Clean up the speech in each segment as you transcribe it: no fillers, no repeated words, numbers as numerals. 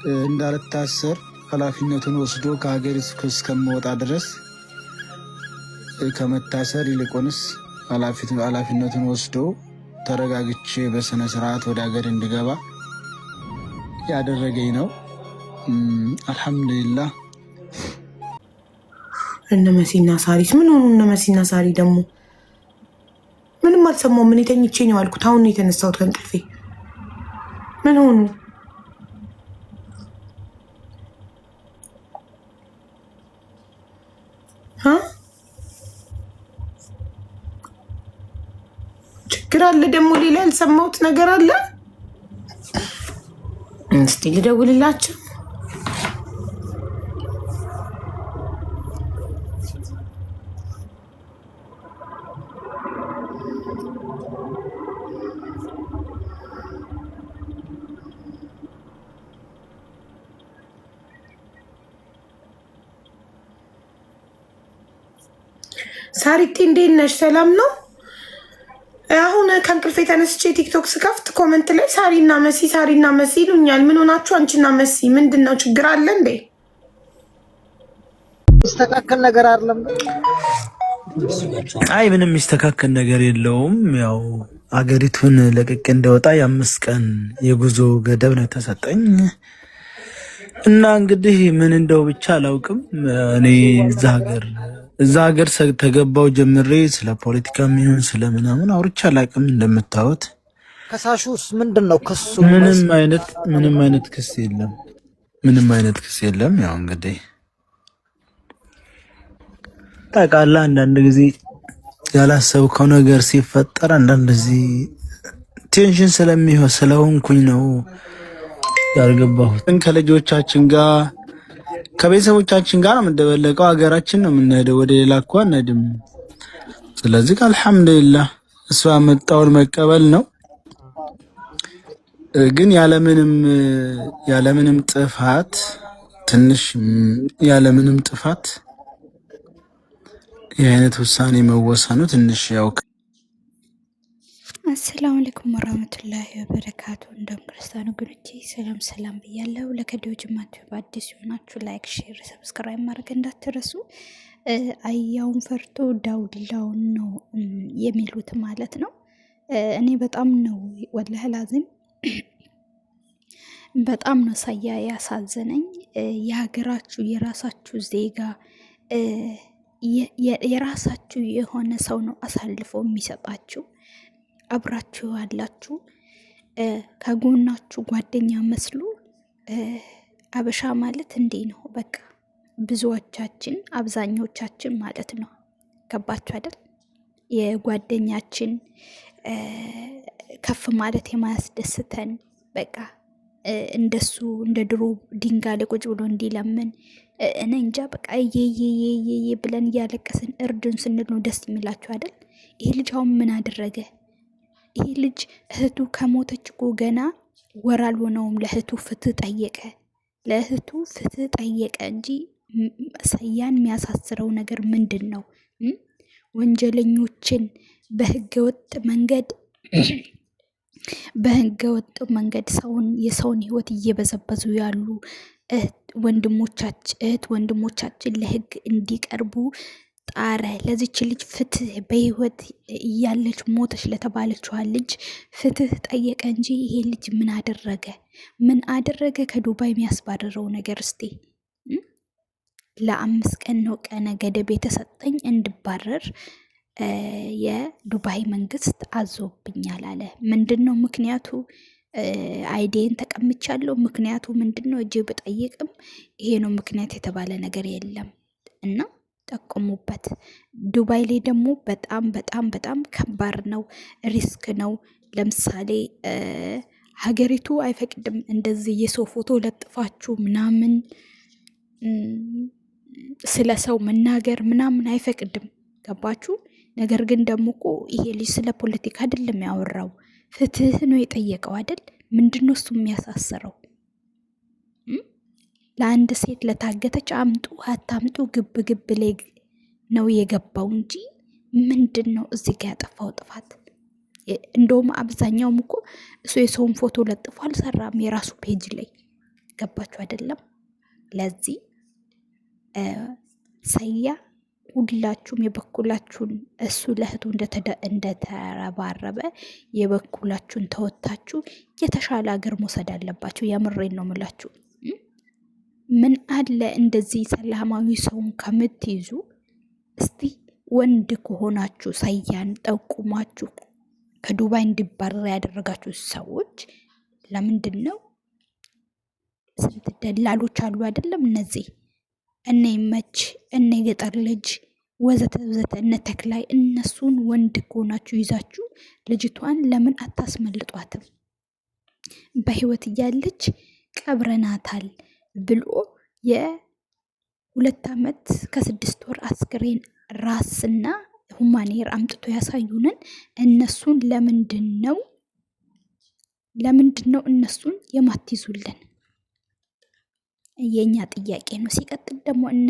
እንዳልታሰር ኃላፊነቱን ወስዶ ከሀገር እስከምወጣ ድረስ ከመታሰር ይልቁንስ ኃላፊነቱን ወስዶ ተረጋግቼ በስነ ስርዓት ወደ ሀገር እንድገባ ያደረገኝ ነው። አልሐምዱሊላህ። እነ መሲና ሳሪስ ምን ሆኑ? እነ መሲና ሳሪ ደግሞ ምንም አልሰማሁም። ምን ተኝቼ ነው ያልኩት። አሁን ነው የተነሳሁት ከእንቅልፌ። ምን ሆኑ? ችግር አለ ደግሞ ሌላ ያልሰማሁት ነገር አለ። እስቲ ልደውልላቸው። ሳሪቲ እንዴት ነሽ? ሰላም ነው? አሁን ከእንቅልፌ ተነስቼ ቲክቶክ ስከፍት ኮመንት ላይ ሳሪና መሲ ይሉኛል። ምን ሆናችሁ አንቺና መሲ? ምንድን ነው ችግር አለ እንዴ? ይስተካከል ነገር አይደለም። አይ ምንም ይስተካከል ነገር የለውም። ያው አገሪቱን ለቅቄ እንደወጣ የ5 ቀን የጉዞ ገደብ ነው የተሰጠኝ እና እንግዲህ ምን እንደው ብቻ አላውቅም። እኔ እዛ ሀገር ተገባው ጀምሬ ስለ ፖለቲካ የሚሆን ስለምናምን አውርቻ አላውቅም። እንደምታዩት ከሳሹስ ምንድነው? ክሱ ምንም አይነት ክስ የለም። ምንም አይነት ክስ የለም። ያው እንግዲህ ታውቃለህ፣ አንዳንድ ጊዜ ያላሰብከው ነገር ሲፈጠር አንዳንድ ጊዜ ቴንሽን ስለሆንኩኝ ነው ያልገባሁት። ከልጆቻችን ጋር ከቤተሰቦቻችን ጋር ነው የምንደበለቀው። ሀገራችን ነው የምንሄደው፣ ወደ ሌላ እኮ አንሄድም። ስለዚህ አልሐምዱሊላህ እሱ ያመጣውን መቀበል ነው። ግን ያለምንም ጥፋት የአይነት ውሳኔ መወሰኑ ትንሽ ያው። አሰላሙ አለይኩም ወራህመቱላሂ ወበረካቱ። እንደም ክርስቲያኑ ግሩቼ ሰላም ብያለሁ። ለከዲዮ ጅማቱ በአዲስ ሆናችሁ ላይክ፣ ሼር፣ ሰብስክራይብ ማድረግ እንዳትረሱ። አያውን ፈርቶ ዳውላውን ነው የሚሉት ማለት ነው። እኔ በጣም ነው ወላሂ ላዚም በጣም ነው ሳያ ያሳዘነኝ። የሀገራችሁ የራሳችሁ ዜጋ የራሳችሁ የሆነ ሰው ነው አሳልፎ የሚሰጣችሁ። አብራችሁ ያላችሁ ከጎናችሁ ጓደኛ መስሉ። አበሻ ማለት እንዴ ነው። በቃ ብዙዎቻችን አብዛኞቻችን ማለት ነው። ገባችሁ አይደል? የጓደኛችን ከፍ ማለት የማያስደስተን በቃ እንደሱ እንደ ድሮ ድንጋይ ላይ ቁጭ ብሎ እንዲለምን እኔ እንጃ በቃ የየ ብለን እያለቀስን እርዱን ስንል ነው ደስ የሚላችሁ አይደል? ይሄ ልጅ አሁን ምን አደረገ? ይሄ ልጅ እህቱ ከሞተች እኮ ገና ወር አልሆነውም። ለእህቱ ፍትህ ጠየቀ እንጂ ሰያን የሚያሳስረው ነገር ምንድን ነው? ወንጀለኞችን በህገወጥ መንገድ የሰውን ህይወት እየበዘበዙ ያሉ እህት ወንድሞቻችን ለህግ እንዲቀርቡ ጣረ። ለዚች ልጅ ፍትህ በህይወት እያለች ሞተች ለተባለችዋ ልጅ ፍትህ ጠየቀ እንጂ ይሄ ልጅ ምን አደረገ? ከዱባይ የሚያስባረረው ነገር እስቲ ለ5 ቀን ነው ቀነ ገደብ የተሰጠኝ እንድባረር የዱባይ መንግስት አዞብኛል አለ። ምንድነው ምክንያቱ? አይዲን ተቀምቻለሁ። ምክንያቱ ምንድነው? እጄ ብጠይቅም ይሄ ነው ምክንያት የተባለ ነገር የለም እና ጠቆሙበት። ዱባይ ላይ ደግሞ በጣም ከባድ ነው፣ ሪስክ ነው። ለምሳሌ ሀገሪቱ አይፈቅድም እንደዚህ የሰው ፎቶ ለጥፋችሁ ምናምን ስለ ሰው መናገር ምናምን አይፈቅድም። ገባችሁ? ነገር ግን ደግሞ እኮ ይሄ ልጅ ስለ ፖለቲካ አይደለም ያወራው፣ ፍትህ ነው የጠየቀው አይደል? ምንድነው እሱ የሚያሳስረው? ለአንድ ሴት ለታገተች አምጡ አታምጡ ግብ ላይ ነው የገባው እንጂ ምንድን ነው እዚህ ጋር ያጠፋው ጥፋት? እንደውም አብዛኛውም እኮ እሱ የሰውን ፎቶ ለጥፎ አልሰራም የራሱ ፔጅ ላይ ገባችሁ አይደለም? ለዚህ ሰያ ሁላችሁም የበኩላችሁን እሱ ለእህቱ እንደተረባረበ የበኩላችሁን ተወታችሁ የተሻለ ሀገር መውሰድ አለባችሁ። የምሬን ነው ምላችሁ። ምን አለ እንደዚህ ሰላማዊ ሰውን ከምትይዙ እስቲ ወንድ ከሆናችሁ ሰያን ጠቁማችሁ ከዱባይ እንዲባረር ያደረጋችሁ ሰዎች ለምንድን ነው? ስንት ደላሎች አሉ አይደለም? እነዚህ እነ ይመች እነ ገጠር ልጅ ወዘተ ወዘተ እነ ተክላይ፣ እነሱን ወንድ ከሆናችሁ ይዛችሁ ልጅቷን ለምን አታስመልጧትም? በህይወት እያለች ቀብረናታል ብሎ የ2 ዓመት ከ6 ወር አስክሬን ራስና ሁማኔር አምጥቶ ያሳዩንን እነሱን ለምንድን ነው እነሱን የማትይዙልን? የኛ ጥያቄ ነው። ሲቀጥል ደግሞ እነ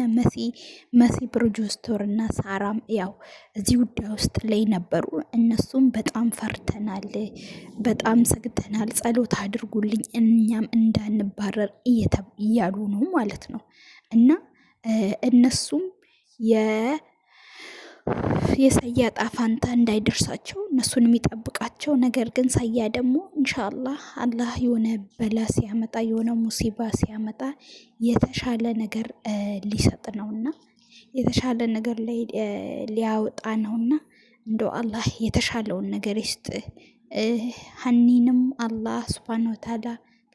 መሲ ብሮጆስቶር እና ሳራም ያው እዚህ ጉዳይ ውስጥ ላይ ነበሩ። እነሱም በጣም ፈርተናል፣ በጣም ሰግተናል፣ ጸሎት አድርጉልኝ እኛም እንዳንባረር እያሉ ነው ማለት ነው። እና እነሱም የሰያ ጣፋንታ እንዳይደርሳቸው እነሱን የሚጠብቃቸው። ነገር ግን ሰያ ደግሞ ኢንሻአላህ አላህ የሆነ በላ ሲያመጣ የሆነ ሙሲባ ሲያመጣ የተሻለ ነገር ሊሰጥ ነውና የተሻለ ነገር ላይ ሊያወጣ ነውና እንደው አላህ የተሻለውን ነገር ይስጥ። ሀኒንም አላህ ሱብሃነሁ ወተዓላ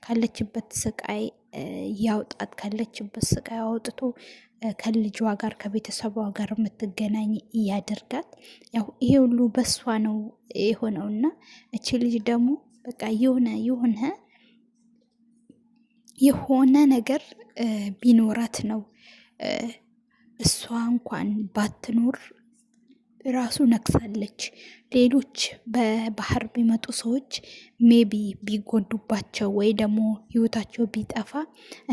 ካለችበት ስቃይ ያውጣት፣ ካለችበት ስቃይ አውጥቶ ከልጇ ጋር ከቤተሰቧ ጋር የምትገናኝ እያደርጋት። ያው ይሄ ሁሉ በሷ ነው የሆነውና እቺ ልጅ ደግሞ በቃ የሆነ ነገር ቢኖራት ነው እሷ እንኳን ባትኖር ራሱ ነክሳለች። ሌሎች በባህር ቢመጡ ሰዎች ሜቢ ቢጎዱባቸው ወይ ደግሞ ህይወታቸው ቢጠፋ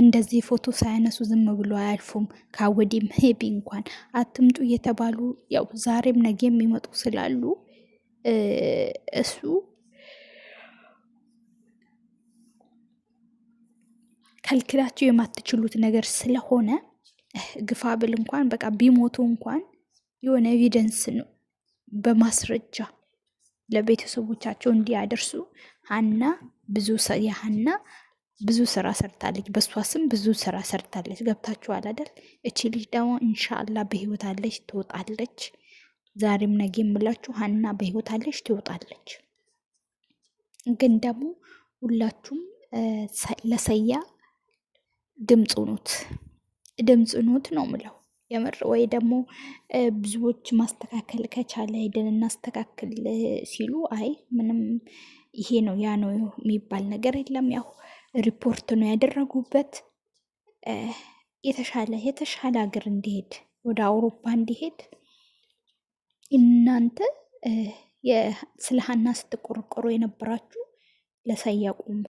እንደዚህ ፎቶ ሳያነሱ ዝም ብሎ አያልፉም። ካወዲም ሜቢ እንኳን አትምጡ እየተባሉ ያው ዛሬም ነገ የሚመጡ ስላሉ እሱ ከልክላችሁ የማትችሉት ነገር ስለሆነ ግፋ ብል እንኳን በቃ ቢሞቱ እንኳን የሆነ ኤቪደንስ ነው በማስረጃ ለቤተሰቦቻቸው እንዲያደርሱ። ሀና ብዙ ስራ ሰርታለች፣ በሷ ስም ብዙ ስራ ሰርታለች። ገብታችኋል አይደል? እቺ ልጅ ደግሞ ኢንሻአላህ በህይወት አለች፣ ትወጣለች። ዛሬም ነገ የምላችሁ ሀና በህይወት አለች፣ ትወጣለች። ግን ደግሞ ሁላችሁም ለሰያ ድምፅ ኑት ነው ምለው የምር። ወይ ደግሞ ብዙዎች ማስተካከል ከቻለ ሄደን እናስተካክል ሲሉ አይ ምንም ይሄ ነው ያ ነው የሚባል ነገር የለም። ያው ሪፖርት ነው ያደረጉበት። የተሻለ ሀገር እንዲሄድ ወደ አውሮፓ እንዲሄድ እናንተ ስለ ሀና ስትቆረቆሩ የነበራችሁ ለሰያ ቁሙ።